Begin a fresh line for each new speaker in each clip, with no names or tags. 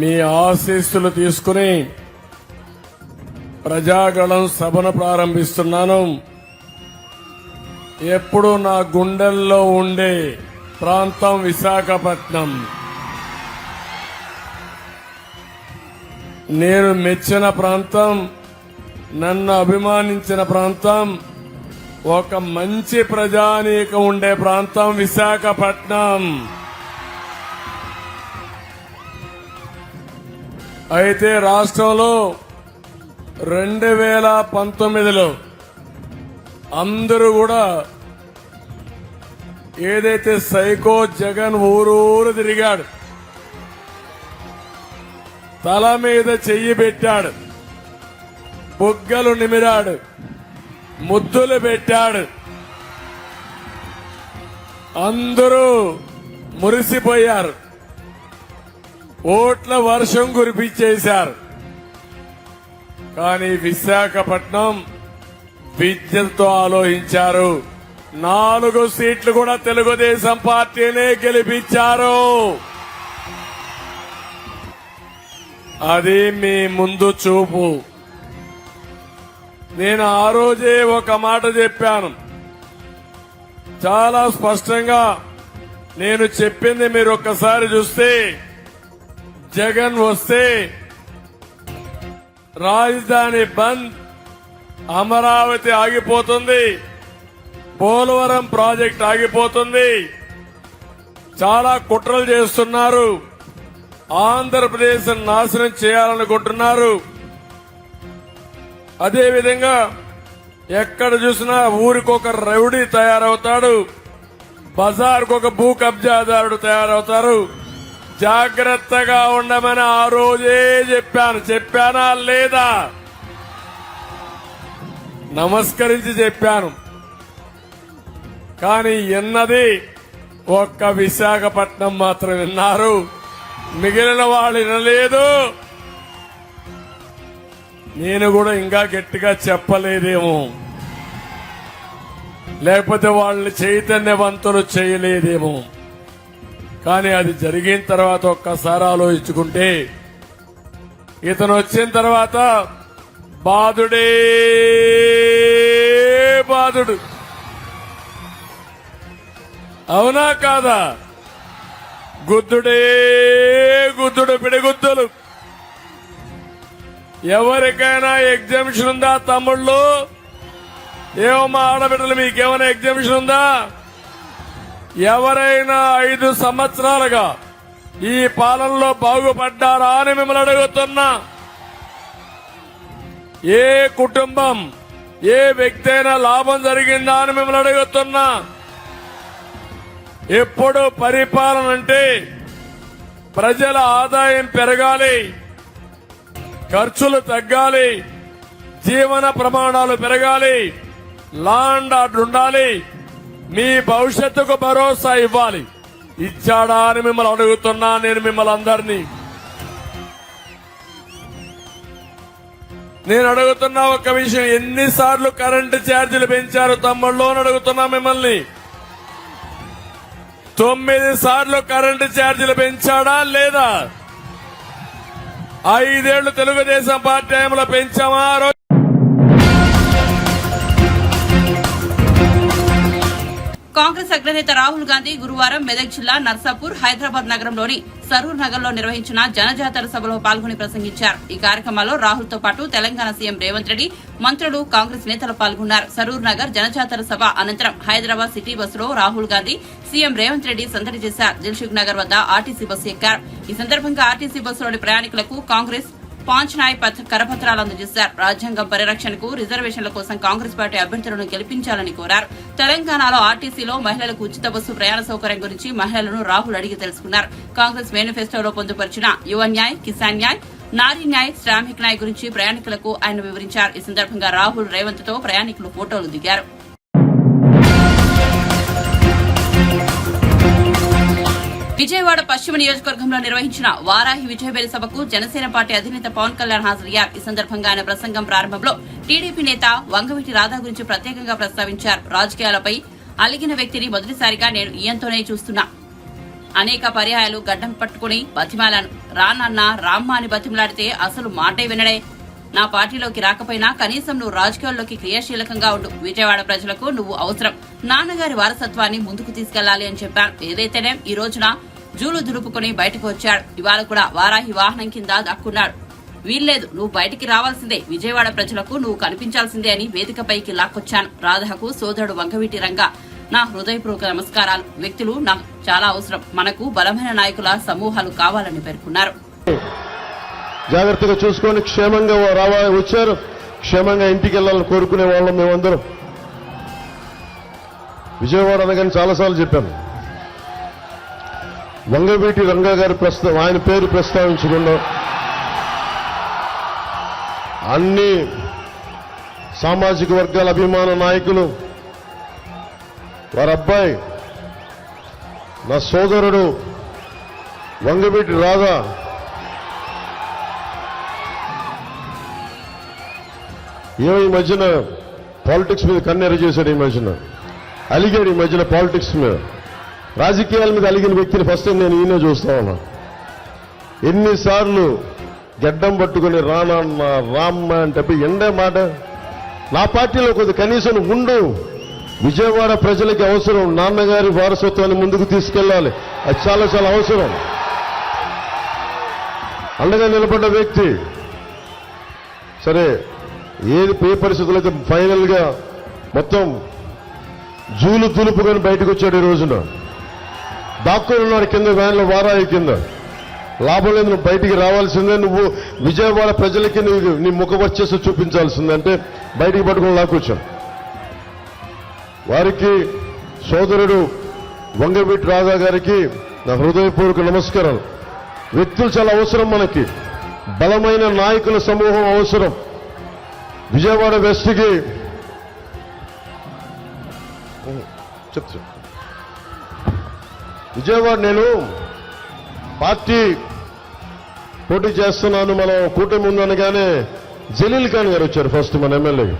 మీ ఆశీస్సులు తీసుకుని ప్రజాగళం సభను ప్రారంభిస్తున్నాను. ఎప్పుడు నా గుండెల్లో ఉండే ప్రాంతం విశాఖపట్నం. నేను మెచ్చిన ప్రాంతం, నన్ను అభిమానించిన ప్రాంతం, ఒక మంచి ప్రజానీకం ఉండే ప్రాంతం విశాఖపట్నం. అయితే రాష్ట్రంలో 2019లో అందరూ కూడా ఏదైతే సైకో జగన్ ఊరూరు తిరిగాడు, తల మీద చెయ్యి పెట్టాడు, బుగ్గలు నిమిరాడు, ముద్దులు పెట్టాడు, అందరూ మురిసిపోయారు, ఓట్ల వర్షం కురిపించేశారు. కానీ విశాఖపట్నం విద్యతో ఆలోచించారు. 4 సీట్లు కూడా తెలుగుదేశం పార్టీనే గెలిపించారు. అది మీ ముందు చూపు. నేను ఆ రోజే ఒక మాట చెప్పాను, చాలా స్పష్టంగా. నేను చెప్పింది మీరు ఒక్కసారి చూస్తే, జగన్ వస్తే రాజధాని బంద్, అమరావతి ఆగిపోతుంది, పోలవరం ప్రాజెక్ట్ ఆగిపోతుంది, చాలా కుట్రలు చేస్తున్నారు, ఆంధ్రప్రదేశ్ నాశనం చేయాలనుకుంటున్నారు. అదేవిధంగా ఎక్కడ చూసినా ఊరికొక రౌడీ తయారవుతాడు, బజార్కు ఒక భూ కబ్జాదారుడు తయారవుతారు. జాగ్రత్తగా ఉండమని ఆ రోజే చెప్పాను. చెప్పానా లేదా? నమస్కరించి చెప్పాను. కానీ ఎన్నది ఒక్క విశాఖపట్నం మాత్రం విన్నారు, మిగిలిన వాళ్ళు వినలేదు. నేను కూడా ఇంకా గట్టిగా చెప్పలేదేమో, లేకపోతే వాళ్ళని చైతన్యవంతులు చేయలేదేమో. కానీ అది జరిగిన తర్వాత ఒక్కసారి ఆలోచించుకుంటే, ఇతను వచ్చిన తర్వాత బాధుడే బాధుడు. అవునా కాదా? గుద్దుడే గుద్దుడు, పిడిగుద్దులు. ఎవరికైనా ఎగ్జామిషన్ ఉందా తమ్ముళ్ళు? ఏమో మా ఆడబిడ్డలు, మీకేమైనా ఎగ్జామిషన్ ఉందా? ఎవరైనా 5 సంవత్సరాలుగా ఈ పాలనలో బాగుపడ్డారా అని మిమ్మల్ని అడుగుతున్నా. ఏ కుటుంబం, ఏ వ్యక్తి అయినా లాభం జరిగిందా అని మిమ్మల్ని అడుగుతున్నా. ఎప్పుడు పరిపాలన అంటే ప్రజల ఆదాయం పెరగాలి, ఖర్చులు తగ్గాలి, జీవన ప్రమాణాలు పెరగాలి, లా అండ్ ఆర్డర్ ఉండాలి, మీ భవిష్యత్తుకు భరోసా ఇవ్వాలి. ఇచ్చాడా అని మిమ్మల్ని అడుగుతున్నా. నేను మిమ్మల్ని అందరినీ నేను అడుగుతున్నా ఒక విషయం, ఎన్నిసార్లు కరెంటు ఛార్జీలు పెంచారు తమ్ముళ్ళు అని అడుగుతున్నా మిమ్మల్ని. 9 సార్లు కరెంటు ఛార్జీలు పెంచాడా లేదా? 5 ఏళ్లు తెలుగుదేశం పార్టీ టైంలో పెంచామా?
కాంగ్రెస్ అగ్రనేత రాహుల్ గాంధీ గురువారం మెదక్ జిల్లా నర్సాపూర్, హైదరాబాద్ నగరంలోని సరూర్ నగర్ లో నిర్వహించిన జనజాతర సభలో పాల్గొని ప్రసంగించారు. ఈ కార్యక్రమంలో రాహుల్ తో పాటు తెలంగాణ సీఎం రేవంత్ రెడ్డి, మంత్రులు, కాంగ్రెస్ నేతలు పాల్గొన్నారు. సరూర్ నగర్ జనజాతర సభ అనంతరం హైదరాబాద్ సిటీ బస్సులో రాహుల్ గాంధీ, సీఎం రేవంత్ రెడ్డి సందడి చేశారు. దిల్సుఖ్ నగర్ వద్ద ఆర్టీసీ బస్సు ఎక్కారు. ఈ సందర్భంగా ఆర్టీసీ బస్సులోని ప్రయాణికులకు కాంగ్రెస్ పాంచ్నాయ్ కరపత్రాలు అందజేశారు. రాజ్యాంగం పరిరక్షణకు, రిజర్వేషన్ల కోసం కాంగ్రెస్ పార్టీ అభ్యర్థులను గెలిపించాలని కోరారు. తెలంగాణలో ఆర్టీసీలో మహిళలకు ఉచిత బస్సు ప్రయాణ సౌకర్యం గురించి మహిళలను రాహుల్ అడిగి తెలుసుకున్నారు. కాంగ్రెస్ మేనిఫెస్టోలో పొందుపరిచిన యువ న్యాయ్, కిసాన్ న్యాయ్, నారీ న్యాయ్, శ్రామిక్ న్యాయ్ గురించి ప్రయాణికులకు ఆయన వివరించారు. ఈ సందర్భంగా రాహుల్, రేవంత్ తో ప్రయాణికులు ఫోటోలు దిగారు. విజయవాడ పశ్చిమ నియోజకవర్గంలో నిర్వహించిన వారాహి విజయవేలి సభకు జనసేన పార్టీ అధినేత పవన్ కళ్యాణ్ హాజరయ్యారు. ఈ సందర్భంగా ఆయన ప్రసంగం ప్రారంభంలో టీడీపీ నేత వంగవీటి రాధా గురించి ప్రత్యేకంగా ప్రస్తావించారు. రాజకీయాలపై అలిగిన వ్యక్తిని మొదటిసారిగా నేను ఈయంతోనే చూస్తున్నా అనేక పర్యాయాలు గడ్డం పట్టుకుని బతిమాలాను. రానన్నా రామ్మ అని బతిమలాడితే అసలు మాటే వినడే. నా పార్టీలోకి రాకపోయినా కనీసం నువ్వు రాజకీయాల్లోకి క్రియాశీలకంగా ఉండు. విజయవాడ ప్రజలకు నువ్వు అవసరం. నాన్నగారి వారసత్వాన్ని ముందుకు తీసుకెళ్లాలి అని చెప్పాను. ఏదైతేనే ఈ రోజున జూలు దులుపుకుని బయటకు వచ్చాడు. ఇవాళ కూడా వారాహి వాహనం కింద దక్కున్నాడు. వీల్లేదు, నువ్వు బయటికి రావాల్సిందే. విజయవాడ ప్రజలకు నువ్వు కనిపించాల్సిందే అని వేదికపైకి లాక్కొచ్చాను. రాధకు సోదరుడు వంగవీటి రంగా నా హృదయపూర్వక నమస్కారాలు. వ్యక్తులు నాకు చాలా అవసరం. మనకు బలమైన నాయకుల సమూహాలు కావాలని పేర్కొన్నారు.
జాగ్రత్తగా చూసుకొని క్షేమంగా వచ్చారు. క్షేమంగా ఇంటికి వెళ్ళాలని కోరుకునే వాళ్ళం మేమందరం. విజయవాడ అనగానే చాలాసార్లు చెప్పాను. వంగవీటి రంగా గారి ఆయన పేరు ప్రస్తావించకుండా అన్ని సామాజిక వర్గాల అభిమాన నాయకులు, వారి అబ్బాయి నా సోదరుడు వంగవీటి రాధా ఏమో ఈ మధ్యన పాలిటిక్స్ మీద కన్నెర చేశాడు. ఈ మధ్యన అలిగాడు. ఈ మధ్యన పాలిటిక్స్ మీద, రాజకీయాల మీద అలిగిన వ్యక్తిని ఫస్ట్ టైం నేను ఈయన చూస్తా ఉన్నా. ఎన్నిసార్లు గడ్డం పట్టుకుని రానన్న రామ్మ అంటే ఎండే మాట. నా పార్టీలో కొద్ది కనీసం ఉండు. విజయవాడ ప్రజలకి అవసరం. నాన్నగారి వారసత్వాన్ని ముందుకు తీసుకెళ్లాలి. అది చాలా చాలా అవసరం. అండగా నిలబడ్డ వ్యక్తి. సరే, ఏ పరిస్థితుల్లో అయితే ఫైనల్ గా మొత్తం జూలు దులుపుకొని బయటకు వచ్చాడు. ఈ రోజున దాక్కుని ఉన్నాడు కింద వ్యాన్లో, వారాయి కింద. లాభం లేదు, నువ్వు బయటికి రావాల్సిందే. నువ్వు విజయవాడ ప్రజలకి నీ ముఖ వచ్చేసి చూపించాల్సిందే అంటే బయటికి పట్టుకుని లాక్కొచ్చాం. వారికి సోదరుడు వంగవీటి రాధా గారికి నా హృదయపూర్వక నమస్కారాలు. వ్యక్తులు చాలా అవసరం మనకి. బలమైన నాయకుల సమూహం అవసరం. విజయవాడ వెస్ట్కి చెప్తా. విజయవాడ నేను పార్టీ పోటీ చేస్తున్నాను, మనం కూటమి ఉందనగానే జలీల్ ఖాన్ గారు వచ్చారు ఫస్ట్ మన ఎమ్మెల్యే.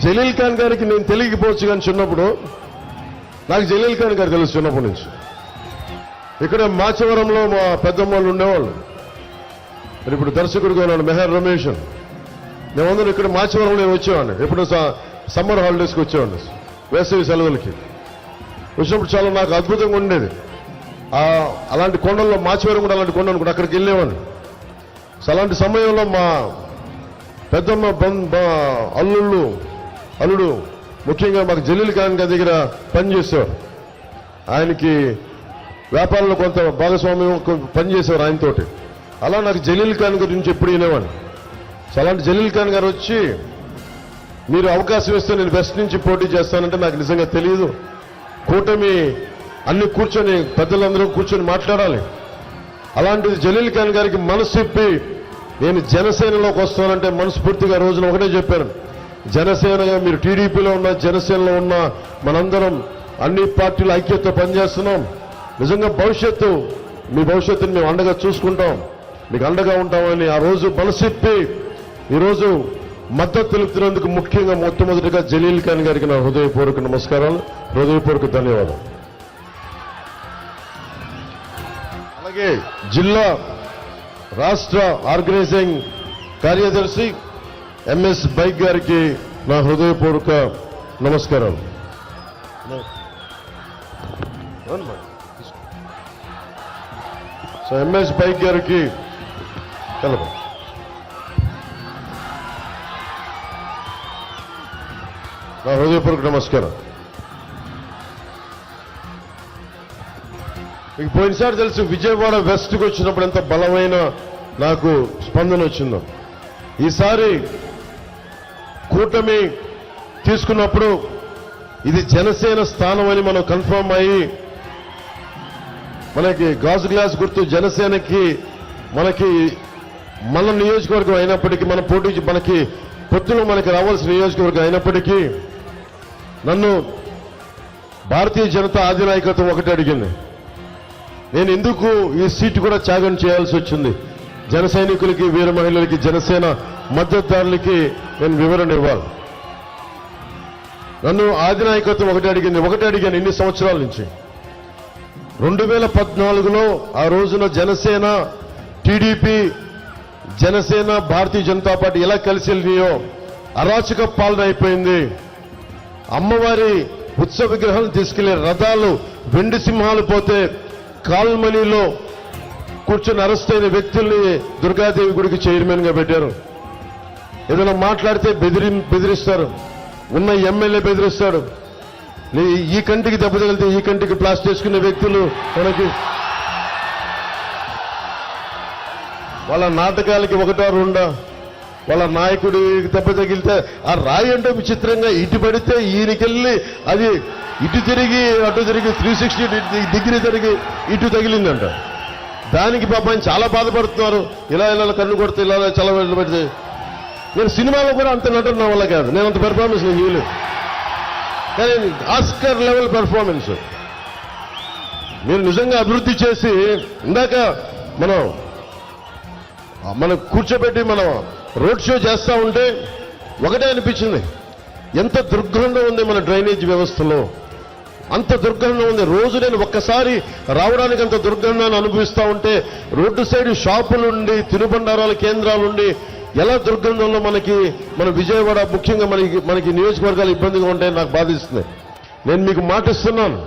జలీల్ ఖాన్ గారికి నేను తెలియకపోవచ్చు, కానీ చిన్నప్పుడు నాకు జలీల్ ఖాన్ గారు తెలుసు చిన్నప్పటి నుంచి. ఇక్కడ మాచవరంలో మా పెద్దమ్మలు ఉండేవాళ్ళు. మరి ఇప్పుడు దర్శకుడిగా ఉన్నాడు మెహర్ రమేష్. మేమందరం ఇక్కడ మాచవరంలో వచ్చేవాడిని. ఎప్పుడు సమ్మర్ హాలిడేస్కి వచ్చేవాడిని, వేసవి సెలవులకి వచ్చినప్పుడు చాలా నాకు అద్భుతంగా ఉండేది. అలాంటి కొండల్లో మాచవరం కూడా అలాంటి కొండలు కూడా అక్కడికి వెళ్ళేవాడిని. అలాంటి సమయంలో మా పెద్దమ్మ అల్లుడు ముఖ్యంగా మాకు జలీల్ ఖాన్ గారి దగ్గర పనిచేసేవారు. ఆయనకి వ్యాపారంలో కొంత భాగస్వామ్యం పనిచేసేవారు ఆయనతోటి. అలా నాకు జలీల్ ఖాన్ గురించి ఎప్పుడు వినేవాడిని. అలాంటి జలీల్ ఖాన్ గారు వచ్చి, మీరు అవకాశం ఇస్తే నేను వెస్ట్ నుంచి పోటీ చేస్తానంటే నాకు నిజంగా తెలియదు. కూటమి అన్ని కూర్చొని పెద్దలందరూ కూర్చొని మాట్లాడాలి. అలాంటిది జలీల్ ఖాన్ గారికి మనసు చెప్పి నేను జనసేనలోకి వస్తానంటే మనస్ఫూర్తిగా రోజున ఒకటే చెప్పాను. జనసేనగా మీరు టీడీపీలో ఉన్న, జనసేనలో ఉన్న మనందరం అన్ని పార్టీల ఐక్యతతో పనిచేస్తున్నాం. నిజంగా మీ భవిష్యత్తుని మేము అండగా చూసుకుంటాం, మీకు అండగా ఉంటామని ఆ రోజు మనసు చెప్పి ఈరోజు మద్దతు తెలుపుతున్నందుకు ముఖ్యంగా మొట్టమొదటిగా జలీల్ ఖాన్ గారికి నా హృదయపూర్వక నమస్కారాలు, హృదయపూర్వక ధన్యవాదాలు. అలాగే జిల్లా రాష్ట్ర ఆర్గనైజింగ్ కార్యదర్శి ఎంఎస్ బైక్ గారికి నా హృదయపూర్వక నమస్కారాలు. సో ఎంఎస్ బైక్ గారికి కలప నా హృదయపూర్వక నమస్కారం. మీకు పోయినసారి తెలుసు విజయవాడ వెస్ట్కి వచ్చినప్పుడు ఎంత బలమైన నాకు స్పందన వచ్చిందో. ఈసారి కూటమి తీసుకున్నప్పుడు ఇది జనసేన స్థానం అని మనం కన్ఫర్మ్ అయ్యి, మనకి గాజు గ్లాస్ గుర్తు జనసేనకి, మనకి మన నియోజకవర్గం అయినప్పటికీ, మన పోటీ మనకి పొత్తులో మనకి రావాల్సిన నియోజకవర్గం అయినప్పటికీ నన్ను భారతీయ జనతా అధినాయకత్వం ఒకటి అడిగింది. నేను ఎందుకు ఈ సీటు కూడా త్యాగం చేయాల్సి వచ్చింది, జన సైనికులకి, వీర మహిళలకి, జనసేన మద్దతుదారులకి నేను వివరణ ఇవ్వాలి. నన్ను ఆధినాయకత్వం ఒకటి అడిగాను ఇన్ని సంవత్సరాల నుంచి. 2014లో ఆ రోజున జనసేన, టీడీపీ, జనసేన, భారతీయ జనతా పార్టీ ఎలా కలిసి వెళ్ళినాయో అరాచక పాలన అయిపోయింది. అమ్మవారి ఉత్సవ విగ్రహాలను తీసుకెళ్లే రథాలు వెండి సింహాలు పోతే కాల్మనీలో కూర్చొని అరెస్ట్ అయిన వ్యక్తుల్ని దుర్గాదేవి గుడికి చైర్మన్ గా పెట్టారు. ఏదైనా మాట్లాడితే బెదిరిస్తారు, ఉన్న ఎమ్మెల్యే బెదిరిస్తాడు. ఈ కంటికి దెబ్బ తగిలితే ఈ కంటికి ప్లాస్టర్ వేసుకునే వ్యక్తులు మనకి వాళ్ళ నాటకాలకి ఒకటో రెండో, వాళ్ళ నాయకుడి దెబ్బ తగిలితే ఆ రాయి అంటే విచిత్రంగా ఇటు పడితే ఈయనకెళ్ళి అది ఇటు తిరిగి అటు తిరిగి 360 డిగ్రీ తిరిగి ఇటు తగిలిందంట. దానికి పాపం చాలా బాధపడుతున్నారు. ఇలా కన్ను కొడితే ఇలా చాలా పెడితే. నేను సినిమాలో కూడా అంత నటన నా వల్ల కాదు, నేను అంత పెర్ఫార్మెన్స్ నేను చేయలేదు. కానీ ఆస్కర్ లెవెల్ పెర్ఫార్మెన్స్ మీరు నిజంగా అభివృద్ధి చేసి ఇందాక మనం కూర్చోబెట్టి మనం రోడ్ షో చేస్తా ఉంటే ఒకటే అనిపించింది, ఎంత దుర్గంధం ఉంది మన డ్రైనేజ్ వ్యవస్థలో, అంత దుర్గంధం ఉంది. రోజు నేను ఒక్కసారి రావడానికి అంత దుర్గంధాన్ని అనుభవిస్తూ ఉంటే రోడ్డు సైడ్ షాపులుండి తినుబండారాల కేంద్రాలుండి ఎలా దుర్గంధంలో మన విజయవాడ ముఖ్యంగా మనకి నియోజకవర్గాలు ఇబ్బందిగా ఉంటాయని నాకు బాధిస్తుంది. నేను మీకు మాటిస్తున్నాను,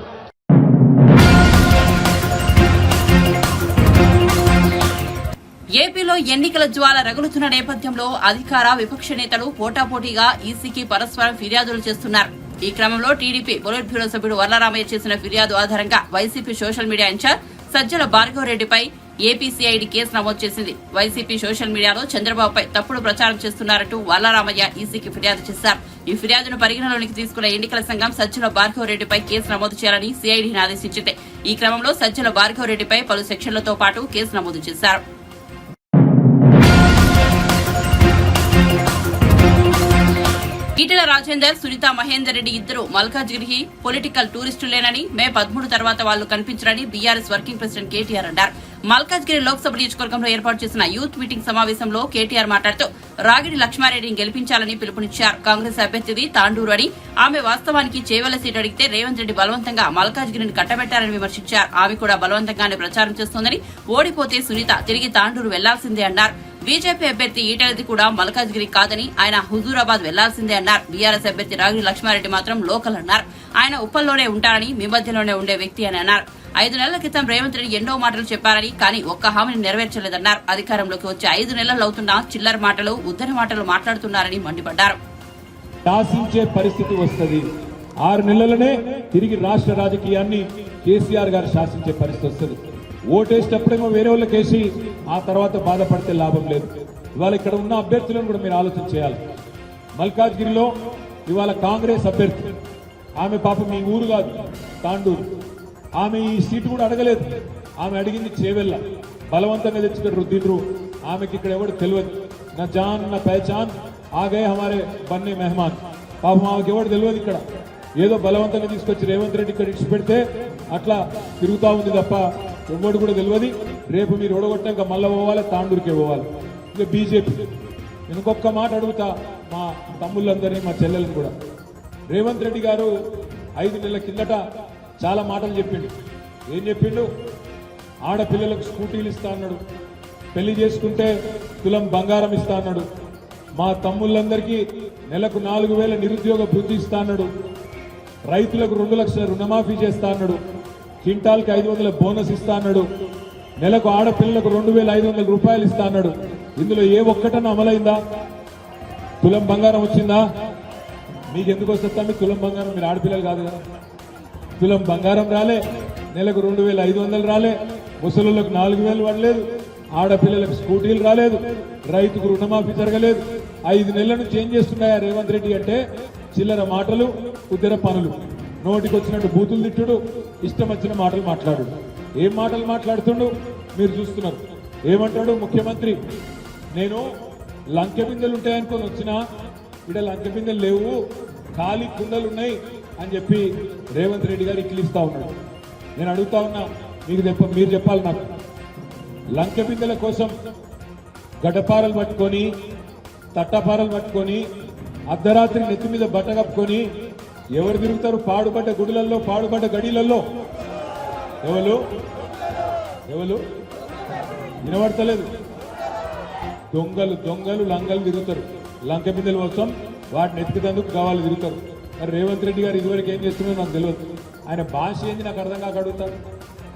ఏపీలో ఎన్నికల జ్వాల రగులుతున్న నేపథ్యంలో అధికార విపక్ష నేతలు పోటాపోటీగా ఈసీకి పరస్పరం ఫిర్యాదులు చేస్తున్నారు. ఈ క్రమంలో టీడీపీ పొలిట్ బ్యూరో సభ్యుడు వర్లరామయ్య చేసిన ఫిర్యాదు ఆధారంగా YCP social media incharge Sajjala భార్గవరెడ్డిపై ఏపీసీఐడీ కేసు నమోదు చేసింది. వైసీపీ సోషల్ మీడియాలో చంద్రబాబుపై తప్పుడు ప్రచారం చేస్తున్నారంటూ వర్లరామయ్య ఈసీకి ఫిర్యాదు చేశారు. ఈ ఫిర్యాదును పరిగణలోనికి తీసుకున్న ఎన్నికల సంఘం సజ్జల భార్గవరెడ్డిపై కేసు నమోదు చేయాలని సీఐడీని ఆదేశించింది. ఈ క్రమంలో సజ్జల భార్గవరెడ్డిపై పలు సెక్షన్లతో పాటు కేసు నమోదు చేశారు. ఈటెల రాజేందర్, సునీత మహేందర్ రెడ్డి ఇద్దరు మల్కాజ్గిరికి పొలిటికల్ టూరిస్టులేనని, మే 13 తర్వాత వాళ్లు కనిపించరని బీఆర్ఎస్ వర్కింగ్ ప్రెసిడెంట్ కేటీఆర్ అన్నారు. మల్కాజ్గిరి లోక్సభ నియోజకవర్గంలో ఏర్పాటు చేసిన యూత్ మీటింగ్ సమావేశంలో కేటీఆర్ మాట్లాడుతూ రాగిడి లక్ష్మారెడ్డిని గెలిపించాలని పిలుపునిచ్చారు. కాంగ్రెస్ అభ్యర్థిది తాండూరు అని, ఆమె వాస్తవానికి చేవల సీటు అడిగితే రేవంత్ రెడ్డి బలవంతంగా మల్కాజ్గిరిని కట్టబెట్టారని విమర్శించారు. ఆమె కూడా బలవంతంగానే ప్రచారం చేస్తోందని, ఓడిపోతే సునీత తిరిగి తాండూరు వెళ్లాల్సిందే అన్నారు. బీజేపీ అభ్యర్థి ఈటెలది కూడా మల్కాజ్గిరి కాదని, ఆయన హుజూరాబాద్ వెళ్లాల్సిందే అన్నారు. బీఆర్ఎస్ అభ్యర్థి రాగిడి లక్ష్మారెడ్డి మాత్రం లోకల్ అన్నారు. ఆయన ఉప్పల్లోనే ఉంటారని, మీ మధ్యలోనే ఉండే వ్యక్తి అని అన్నారు. 5 నెలల క్రితం రేవంత్ రెడ్డి ఎన్నో మాటలు చెప్పారని, కానీ ఒక్క హామీని నెరవేర్చలేదన్నారు. అధికారంలోకి వచ్చి 5 నెలలు అవుతున్నా చిల్లర మాటలు, ఉద్దరి మాటలు మాట్లాడుతున్నారని మండిపడ్డారు.
శాసించే పరిస్థితి వస్తుంది. 6 నెలలనే తిరిగి రాష్ట్ర రాజకీయాన్ని కేసీఆర్ గారు శాసించే పరిస్థితి వస్తుంది. ఓటేసేటప్పుడేమో వేరే వాళ్ళకేసి ఆ తర్వాత బాధపడితే లాభం లేదు. ఇవాళ ఇక్కడ ఉన్న అభ్యర్థులను కూడా మీరు ఆలోచన చేయాలి. మల్కాజ్గిరిలో ఇవాళ కాంగ్రెస్ అభ్యర్థి, ఆమె పాపం మీ ఊరు కాదు, తాండూరు. ఆమె ఈ సీటు కూడా అడగలేదు. ఆమె అడిగింది చేవెళ్ళ. బలవంతంగా తెచ్చుకొని రుద్దిండ్రు. ఆమెకి ఇక్కడ ఎవరు తెలియదు. నా జాన్ నా పహచాన్ ఆగే హమారే బన్నే మెహమాన్. పాపం ఆమెకి ఎవరు తెలియదు. ఇక్కడ ఏదో బలవంతంగా తీసుకొచ్చి రేవంత్ రెడ్డి ఇక్కడ ఇచ్చి పెడితే అట్లా తిరుగుతా ఉంది తప్ప ఎవడు కూడా తెలియదు. రేపు మీరు ఓడగొట్టాక మళ్ళీ పోవాలి, తాండూరుకే పోవాలి. ఇక బీజేపీ, ఇంకొక మాట అడుగుతా మా తమ్ముళ్ళందరినీ, మా చెల్లెలను కూడా. రేవంత్ రెడ్డి గారు 5 నెలల కిందట చాలా మాటలు చెప్పిండు. ఏం చెప్పిండు? ఆడపిల్లలకు స్కూటీలు ఇస్తా అన్నాడు, పెళ్లి చేసుకుంటే తులం బంగారం ఇస్తా అన్నాడు, మా తమ్ముళ్ళందరికీ నెలకు 4,000 నిరుద్యోగ భృతి ఇస్తా అన్నాడు, రైతులకు 2 లక్షల రుణమాఫీ చేస్తా అన్నాడు, క్వింటాల్కి 500 బోనస్ ఇస్తా అన్నాడు, నెలకు ఆడపిల్లలకు 2,500 రూపాయలు ఇస్తా అన్నాడు. ఇందులో ఏ ఒక్కటన్నా అమలైందా? తులం బంగారం వచ్చిందా? మీకు ఎందుకు వస్తుందా? మీ తులం బంగారం, మీరు ఆడపిల్లలు కాదు కదా. తులం బంగారం రాలే, నెలకు 2,500 రాలే, ముసలులకు 4,000 పడలేదు, ఆడపిల్లలకు స్కూటీలు రాలేదు, రైతుకు రుణమాఫీ జరగలేదు. 5 నెలల నుంచి ఏం చేస్తున్నాయా రేవంత్ రెడ్డి అంటే చిల్లర మాటలు, ఉద్దర పనులు, నోటికి వచ్చినట్టు బూతులు తిట్టుడు, ఇష్టం వచ్చిన మాటలు మాట్లాడు. ఏం మాటలు మాట్లాడుతుండు మీరు చూస్తున్నారు. ఏమంటాడు ముఖ్యమంత్రి? నేను లంకె బిందెలు ఉంటాయనుకొని వచ్చినా, ఇక్కడ లంకె బిందెలు లేవు, ఖాళీ కుండలు ఉన్నాయి అని చెప్పి రేవంత్ రెడ్డి గారు ఇట్లిస్తా ఉన్నాడు. నేను అడుగుతా ఉన్నా, మీరు చెప్పాలి నాకు. లంకె బిందెల కోసం గడ్డపారలు పట్టుకొని, తట్టపారలు పట్టుకొని, అర్ధరాత్రి నెత్తి మీద బట్ట కప్పుకొని ఎవరు తిరుగుతారు పాడుపడ్డ గుడులలో, పాడుపడ్డ గడిలలో? ఎవరు ఎవరు వినబడతలేదు. దొంగలు దొంగలు లంగలు తిరుగుతారు. లంక బిందెల కోసం వాటిని ఎత్తుకుతందుకు కావాలి తిరుగుతారు. మరి రేవంత్ రెడ్డి గారు ఇదివరకు ఏం చేస్తున్నారో నాకు తెలియదు. ఆయన భాష ఏంది నాకు అర్థం కాక అడుగుతాడు.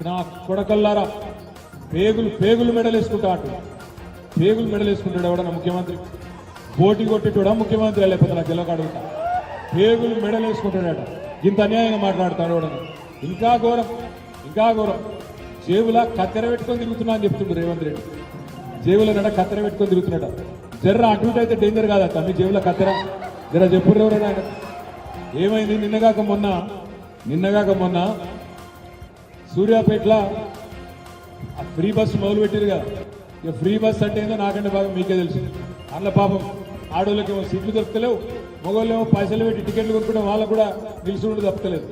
నా కొడకల్లారా, పేగులు మెడలు వేసుకుంటా అటు పేగులు మెడలు వేసుకుంటాడు ఎవడన్నా ముఖ్యమంత్రి? పోటీ కొట్టేటోడా ముఖ్యమంత్రి? లేకపోతే నాకు తెలియక అడుగుతా. పేగులు మెడలు వేసుకుంటాడట. ఇంత అన్యాయంగా మాట్లాడతాడు ఎవడన్నా. ఇంకా ఘోరం జేబులా కత్తెర పెట్టుకొని తిరుగుతున్నా అని చెప్తుండ్రు రేవంత్ రెడ్డి. జేబుల నడ కత్తెర పెట్టుకొని తిరుగుతున్నాడ. జర్ర అటు ఇటు అయితే డేంజర్ కాదట మీ జేబుల కత్తెర. జర చెప్పుర్రు ఎవరైనా ఆయన. ఏమైంది? నిన్నగాక మొన్న సూర్యాపేటలో ఆ ఫ్రీ బస్సు మొదలు పెట్టారు కదా. ఇక ఫ్రీ బస్ అంటే ఏందో నాకంటే బాగా మీకే తెలుసు. అందులో పాపం ఆడోళ్ళకి ఏమో సీట్లు దొరుకుతలేవు, మగవాళ్ళు ఏమో పైసలు పెట్టి టికెట్లు కొనుక్కుంటే వాళ్ళకు కూడా నిలుచుండి తప్పలేదు.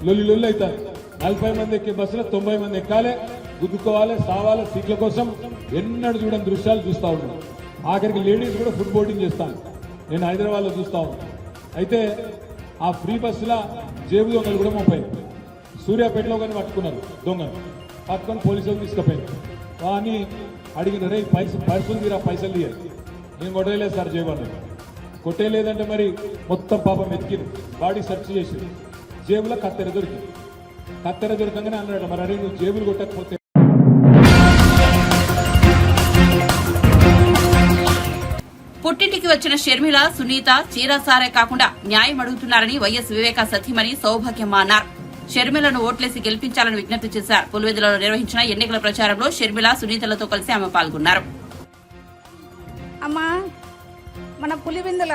లొల్లి అవుతారు. 40 మంది ఎక్కే బస్సులో 90 మంది ఎక్కాలి, గుద్దుకోవాలి, సావాలి సీట్ల కోసం. ఎన్నడూ చూడని దృశ్యాలు చూస్తూ ఉన్నాను. ఆఖరికి లేడీస్ కూడా ఫుడ్ బోటింగ్ చేస్తాను. నేను హైదరాబాద్లో చూస్తూ ఉన్నాను. అయితే ఆ ఫ్రీ బస్సులో జేబు దొంగలు కూడా 30 సూర్యాపేటలో కానీ పట్టుకున్నారు. దొంగలు పట్టుకొని పోలీసులు తీసుకుపోయారు. అని అడిగిన రే పైసలు తీరా, పైసలు తీయాలి. నేను కొట్టలేదు సార్ జేబు అన్నది. కొట్టేయలేదంటే మరి మొత్తం పాపం ఎత్తికిరు, బాడీ సెర్చ్ చేసి జేబులో కత్తెర దొరకంగానే అన్నాడు, మరి అరే నువ్వు జేబులు కొట్టకపోతే.
పుట్టింటికి వచ్చిన షర్మిల, సునీత చీరసారే కాకుండా న్యాయం అడుగుతున్నారని వైఎస్ వివేక సతీమణి సౌభాగ్యమ్మ అన్నారు. షర్మిలను ఓట్లేసి గెలిపించాలని విజ్ఞప్తి చేశారు. పులివెందులలో నిర్వహించిన ఎన్నికల ప్రచారంలో షర్మిల, సునీతలతో కలిసి ఆమె పాల్గొన్నారు.
అమ్మా, మన పులివెందుల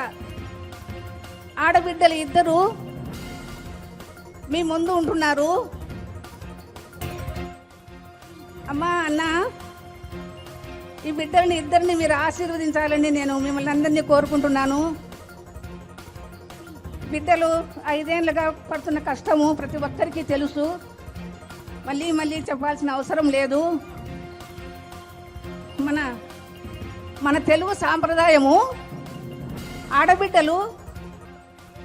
ఆడబిడ్డలు ఇద్దరు మీ ముందు ఉంటున్నారు. అమ్మా, అన్న, ఈ బిడ్డల్ని ఇద్దరిని మీరు ఆశీర్వదించాలని నేను మిమ్మల్ని అందరినీ కోరుకుంటున్నాను. బిడ్డలు 5 ఏళ్లుగా పడుతున్న కష్టము ప్రతి ఒక్కరికి తెలుసు. మళ్ళీ చెప్పాల్సిన అవసరం లేదు. మన తెలుగు సాంప్రదాయము, ఆడబిడ్డలు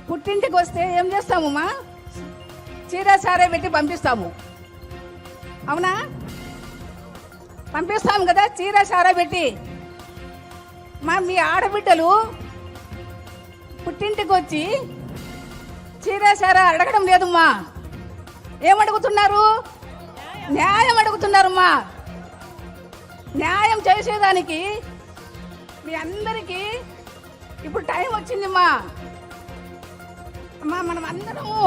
పుట్టింటికి వస్తే ఏం చేస్తామమ్మా? చీర సారే పెట్టి పంపిస్తాము. అవునా? పంపిస్తాము కదా చీర సారా పెట్టి. మీ ఆడబిడ్డలు పుట్టింటికి వచ్చి చీర సారా అడగడం లేదమ్మా. ఏమడుగుతున్నారు? న్యాయం అడుగుతున్నారమ్మా. న్యాయం చేసేదానికి మీ అందరికీ ఇప్పుడు టైం వచ్చిందమ్మా. అమ్మా, మనం అందరము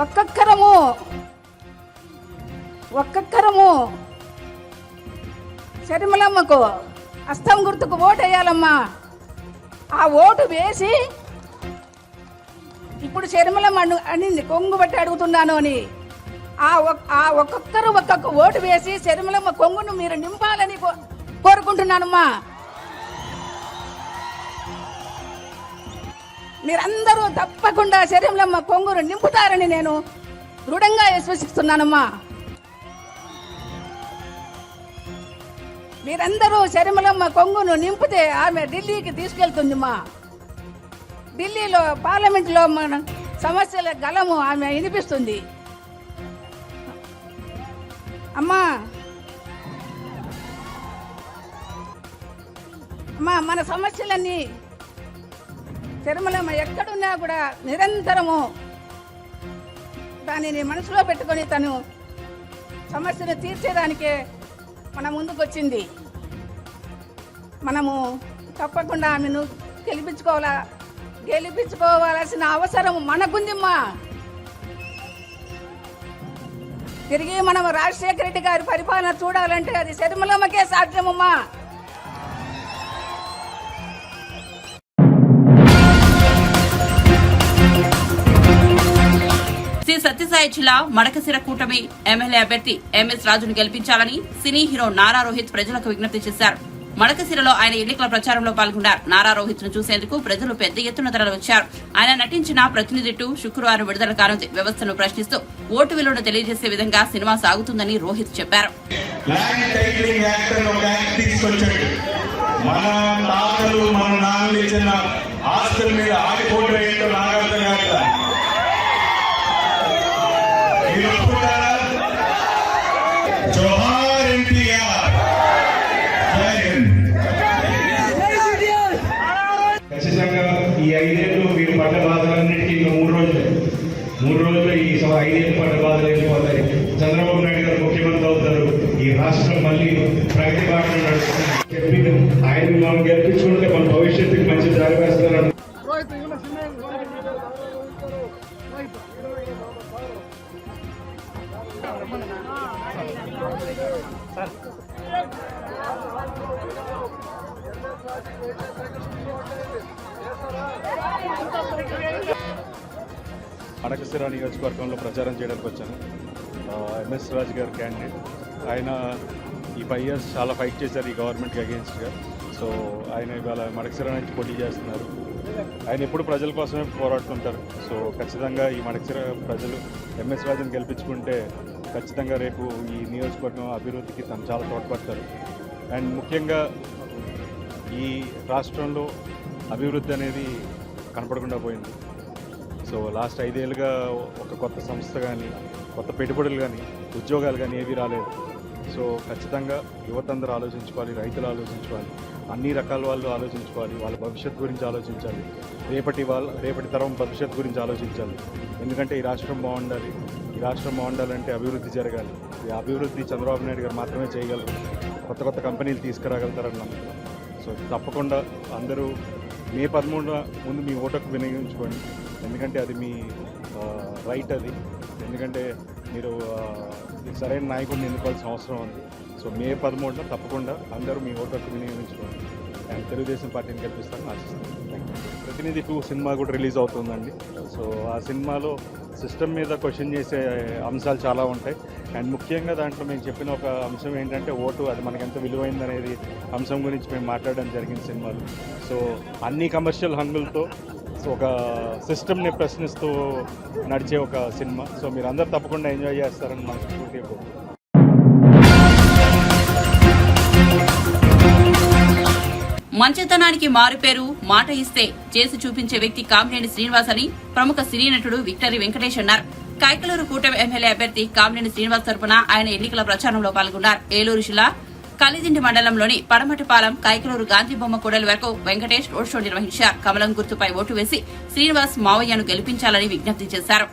ఒక్కొక్కరము షర్మిలమ్మకు హస్తం గుర్తుకు ఓటు వేయాలమ్మా. ఆ ఓటు వేసి ఇప్పుడు షర్మిలమ్మ అనింది కొంగు బట్టి అడుగుతున్నాను అని. ఆ ఒక్కొక్కరు ఒక్కొక్క ఓటు వేసి షర్మిలమ్మ కొంగును మీరు నింపాలని కోరుకుంటున్నానమ్మా. మీరందరూ తప్పకుండా షర్మిలమ్మ కొంగును నింపుతారని నేను దృఢంగా విశ్వసిస్తున్నానమ్మా. మీరందరూ షర్మిలమ్మ కొంగును నింపితే ఆమె ఢిల్లీకి తీసుకెళ్తుందిమ్మా. ఢిల్లీలో పార్లమెంట్లో మన సమస్యల గలము ఆమె వినిపిస్తుంది. అమ్మా, మన సమస్యలన్నీ షర్మిలమ్మ ఎక్కడున్నా కూడా నిరంతరము దానిని మనసులో పెట్టుకొని తను సమస్యను తీర్చేదానికే మన ముందుకు వచ్చింది. మనము తప్పకుండా ఆమెను గెలిపించుకోవాల్సిన అవసరం మనకుందిమ్మా. తిరిగి మనం రాజశేఖర రెడ్డి గారి పరిపాలన చూడాలంటే అది షర్మిలమ్మకే సాధ్యమమ్మా.
శ్రీ సత్యసాయి జిల్లా మడకశిర కూటమి ఎమ్మెల్యే అభ్యర్థి ఎంఎస్ రాజును గెలిపించాలని సినీ హీరో నారా రోహిత్ ప్రజలకు విజ్ఞప్తి చేశారు. మడకశిరలో ఆయన ఎన్నికల ప్రచారంలో పాల్గొన్నారు. నారా రోహిత్ ను చూసేందుకు ప్రజలు పెద్ద ఎత్తున తరలివచ్చారు. ఆయన నటించిన ప్రతినిధి 2 శుక్రవారం విడుదల కానుంది. వ్యవస్థను ప్రశ్నిస్తూ ఓటు విలువను తెలియజేసే విధంగా సినిమా సాగుతుందని రోహిత్ చెప్పారు.
మన నాన్నలు మన నాన్నలు ఇచ్చిన ఆస్తుల మీద ఆడిపోవడం ఏంటో నాకు అర్థం కాక మీరు ఒప్పుకుంటారా? జోహార్ ఎన్టీఆర్. జై హింద్. ఖచ్చితంగా ఈ 5 ఏళ్ళు మీరు పడ్డ బాధలన్నిటికీ ఇంకా 3 రోజులు ఈ 5 ఏళ్ళు పడ్డ బాధలు వెళ్ళిపోతాయి. చంద్రబాబు నాయుడు గారు ముఖ్యమంత్రి అవుతారు. ఈ రాష్ట్రం మళ్ళీ ప్రగతి బాటలో నడుస్తుంది. ఆయన మనం గెలిపించుకుంటే మన భవిష్యత్తుకి మంచి దారి వేస్తారు.
మడకశిర నియోజకవర్గంలో ప్రచారం చేయడానికి వచ్చాను. ఎంఎస్ రాజు గారు క్యాండిడేట్. ఆయన ఈ 5 ఇయర్స్ చాలా ఫైట్ చేశారు ఈ గవర్నమెంట్కి అగేన్స్ట్గా. సో ఆయన ఇవాళ మడకశిర నుంచి పోటీ చేస్తున్నారు. ఆయన ఎప్పుడు ప్రజల కోసమే పోరాడుతుంటారు. సో ఖచ్చితంగా ఈ మడకశిర ప్రజలు ఎంఎస్ రాజుని గెలిపించుకుంటే ఖచ్చితంగా రేపు ఈ నియోజకవర్గం అభివృద్ధికి తను చాలా తోడ్పడతారు. అండ్ ముఖ్యంగా ఈ రాష్ట్రంలో అభివృద్ధి అనేది కనపడకుండా పోయింది. సో లాస్ట్ 5 ఏళ్ళుగా ఒక కొత్త సంస్థ కానీ కొత్త పెట్టుబడులు కానీ ఉద్యోగాలు కానీ ఏవి రాలేదు. సో ఖచ్చితంగా యువత అందరూ ఆలోచించుకోవాలి, రైతులు ఆలోచించుకోవాలి, అన్ని రకాల వాళ్ళు ఆలోచించుకోవాలి, వాళ్ళ భవిష్యత్తు గురించి ఆలోచించాలి, రేపటి తరం భవిష్యత్తు గురించి ఆలోచించాలి. ఎందుకంటే ఈ రాష్ట్రం బాగుండాలి. ఈ రాష్ట్రం బాగుండాలంటే అభివృద్ధి జరగాలి. ఈ అభివృద్ధి చంద్రబాబు నాయుడు గారు మాత్రమే చేయగలరు. కొత్త కంపెనీలు తీసుకురాగలుగుతారని నమ్ముతున్నాం. సో తప్పకుండా అందరూ మే 13 ముందు మీ ఓటుకు వినియోగించుకోండి. ఎందుకంటే అది మీ రైట్. అది ఎందుకంటే మీరు సరైన నాయకుడిని ఎన్నుకోవాల్సిన అవసరం ఉంది. సో మే 13 తప్పకుండా అందరూ మీ ఓటుకు వినియోగించుకోండి. అండ్ తెలుగుదేశం పార్టీని గెలిపిస్తారని ఆశిస్తాను. ప్రతినిధి 2 సినిమా కూడా రిలీజ్ అవుతుందండి. సో ఆ సినిమాలో సిస్టమ్ మీద క్వశ్చన్ చేసే అంశాలు చాలా ఉంటాయి. అండ్ ముఖ్యంగా దాంట్లో మేము చెప్పిన ఒక అంశం ఏంటంటే ఓటు, అది మనకి ఎంత విలువైంది అనేది అంశం గురించి మేము మాట్లాడడం జరిగింది సినిమాలో. సో అన్ని కమర్షియల్ హంగులతో ఒక సిస్టమ్ని ప్రశ్నిస్తూ నడిచే ఒక సినిమా. సో మీరు అందరూ తప్పకుండా ఎంజాయ్ చేస్తారని మనస్ఫూర్తిగా కోరుకుంటున్నాను.
మంచితనానికి మారుపేరు మాట ఇస్తే చేసి చూపించే వ్యక్తి కామినేని శ్రీనివాస్ అని ప్రముఖ సినీ నటుడు విక్టరీ వెంకటేష్ అన్నారు. కైకలూరు కూటమి ఎమ్మెల్యే అభ్యర్థి కామినేని శ్రీనివాస్ తరపున ఆయన ఎన్నికల ప్రచారంలో పాల్గొన్నారు. ఏలూరు జిల్లా కలిదిండి మండలంలోని పడమటిపాలెం కైకలూరు గాంధీ బొమ్మ కూడలి వరకు వెంకటేష్ రోడ్ షో నిర్వహించారు. కమలం గుర్తుపై ఓటు వేసి శ్రీనివాస్ మావయ్యను గెలిపించాలని విజ్ఞప్తి చేశారు.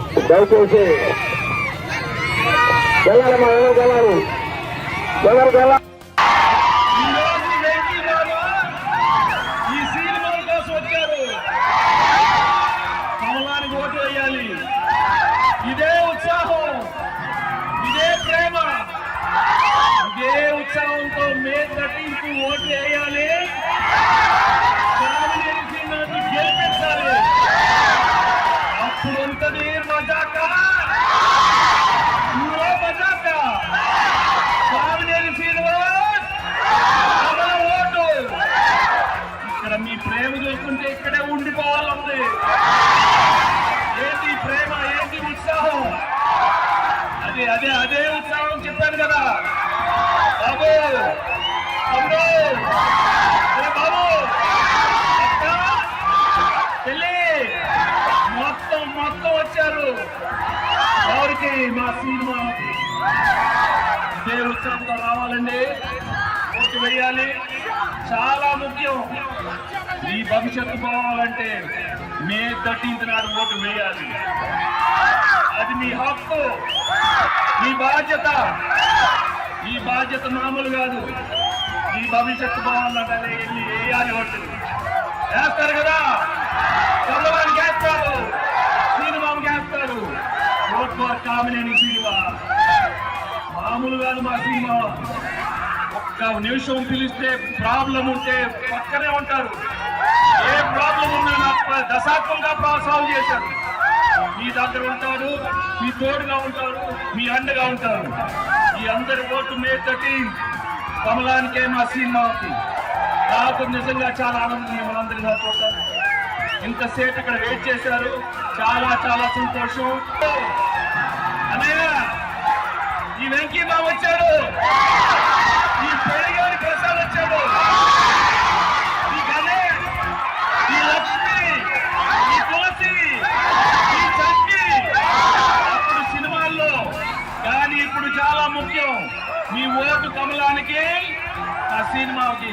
దయచేసి
ఈ సినిమా కోసం వచ్చారు. కమలానికి ఓటు వేయాలి. ఇదే ఉత్సాహం, ఇదే ప్రేమ, ఇదే ఉత్సాహంతో మే 13 ఓటు వేయాలి. కామినేని శ్రీనివాస్ గెలిపించాలి. అప్పుడు ఉంటది మజాక, మజాక. కామినేని శ్రీనివాస్ ఓటు. ఇక్కడ మీ ప్రేమ చూస్తుంటే ఇక్కడే ఉండిపోవాలంది. ఏంటి ప్రేమ, ఏంటి ఉత్సాహం? అదే ఉత్సాహం చెప్పాను కదా బాబు. బాబు పెళ్ళి మొత్తం వచ్చారు. ఎవరికి? మా సినిమా. ఇదే ఉత్సాహంతో రావాలండి, ఓటు వేయాలి. చాలా ముఖ్యం. మీ భవిష్యత్తు పోవాలంటే మే 13 నాడు ఓటు వేయాలి. అది మీ హక్కు, మీ బాధ్యత. ఈ బాధ్యత మామూలు కాదు. ఈ భవిష్యత్తు పోవాలంటే వేయాలి. ఓటు వేస్తారు కదా, చంద్రబాబు వేస్తారు, శ్రీనివాస్ వేస్తారు. Vote for Kamineni Srinivas. మామూలు కాదు మా సినిమా. ఒక్క నిమిషం పిలిస్తే ప్రాబ్లం ఉంటే పక్కనే ఉంటారు. ఏ ప్రాబ్లం ఉన్నా నాకు దశాబ్దంగా సాల్వ్ చేశారు. మీ దగ్గర ఉంటారు, మీ తోడుగా ఉంటారు, మీ అండగా ఉంటారు. ఈ అందరి ఓటు మే 13 కమలానికే, మా సినిమాకి. నాకు నిజంగా చాలా ఆనందం మిమ్మల్ని అందరినీ చూస్తాను.
ఇంతసేపు ఇక్కడ వెయిట్ చేశారు. చాలా చాలా సంతోషం. అన్నయ్య, ఈ వెంకీ బాబు వచ్చాడు, ఈ పెరిగారి ప్రసాద్ వచ్చాడు, ఈ గణేష్, ఈ లక్ష్మి, ఈ తులసి, ఈ చక్కి అప్పుడు సినిమాల్లో, కానీ ఇప్పుడు చాలా ముఖ్యం మీ ఓటు కమలానికి, ఆ సినిమాకి.